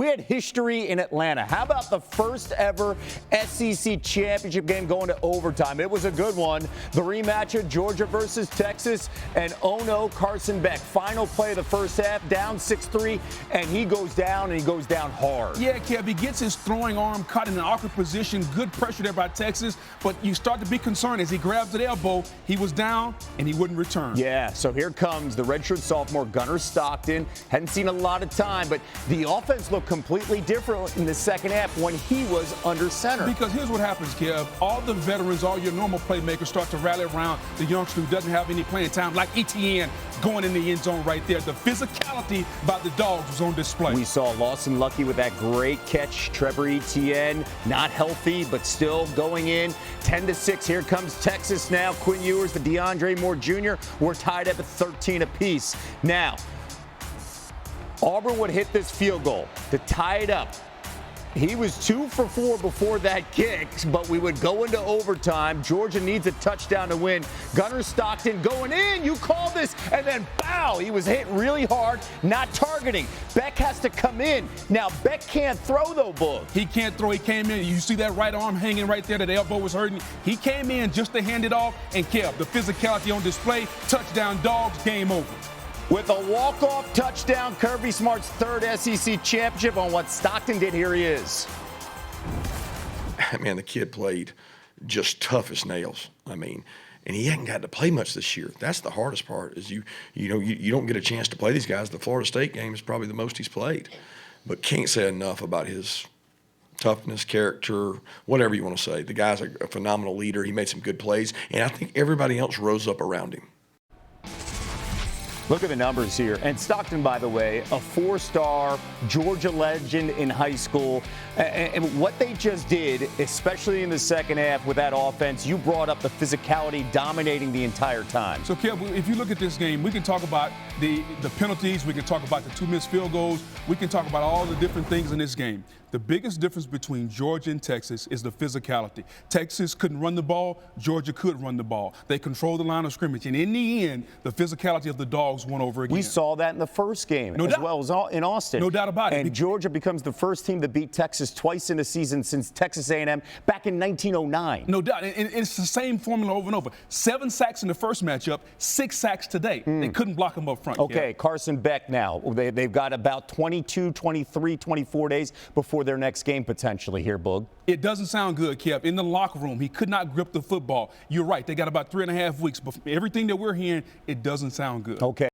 we had history in Atlanta. How about the first ever SEC championship game going to overtime? It was a good one. The rematch of Georgia versus Texas, and oh no, Carson Beck. Final play of the first half, down 6-3, and he goes down, and he goes down hard. Yeah, Kev, he gets his throwing arm caught in an awkward position. Good pressure there by Texas, but you start to be concerned as he grabs the elbow. He was down, and he wouldn't return. Yeah, so here comes the redshirt sophomore, Gunnar Stockton. Hadn't seen a lot of time, but the offense looked completely different in the second half when he was under center. Because here's what happens, Kev. All the veterans, all your normal playmakers start to rally around the youngster who doesn't have any playing time, like ETN going in the end zone right there. The physicality by the Dogs was on display. We saw Lawson Lucky with that great catch. Trevor Etienne, not healthy, but still going in. 10-6, here comes Texas now. Quinn Ewers, the DeAndre Moore Jr. We're tied up at 13 apiece. Now, Auburn would hit this field goal to tie it up. He was 2 for 4 before that kick, but we would go into overtime. Georgia needs a touchdown to win. Gunnar Stockton going in. You call this, and then bow. He was hit really hard, not targeting. Beck has to come in. Now, Beck can't throw, though, Boog. He can't throw. He came in. You see that right arm hanging right there. That elbow was hurting. He came in just to hand it off and kept the physicality on display. Touchdown, Dogs. Game over. With a walk-off touchdown, Kirby Smart's third SEC championship on what Stockton did. Here he is. Man, the kid played just tough as nails. I mean, and he hadn't got to play much this year. That's the hardest part is you don't get a chance to play these guys. The Florida State game is probably the most he's played. But can't say enough about his toughness, character, whatever you want to say. The guy's a phenomenal leader. He made some good plays, and I think everybody else rose up around him. Look at the numbers here. And Stockton, by the way, a 4-star Georgia legend in high school. And what they just did, especially in the second half with that offense, you brought up the physicality dominating the entire time. So, Kev, if you look at this game, we can talk about the penalties. We can talk about the 2 missed field goals. We can talk about all the different things in this game. The biggest difference between Georgia and Texas is the physicality. Texas couldn't run the ball. Georgia could run the ball. They controlled the line of scrimmage. And in the end, the physicality of the Dogs won over again. We saw that in the first game as well as in Austin. No doubt about it. And Georgia becomes the first team to beat Texas twice in a season since Texas A&M back in 1909. No doubt. And it's the same formula over and over. 7 sacks in the first matchup, 6 sacks today. They couldn't block him up front. Okay, yeah. Carson Beck now. They've got about 22, 23, 24 days before their next game potentially here, Boog. It doesn't sound good, Kev. In the locker room, he could not grip the football. You're right. They got about 3.5 weeks. But everything that we're hearing, it doesn't sound good. Okay.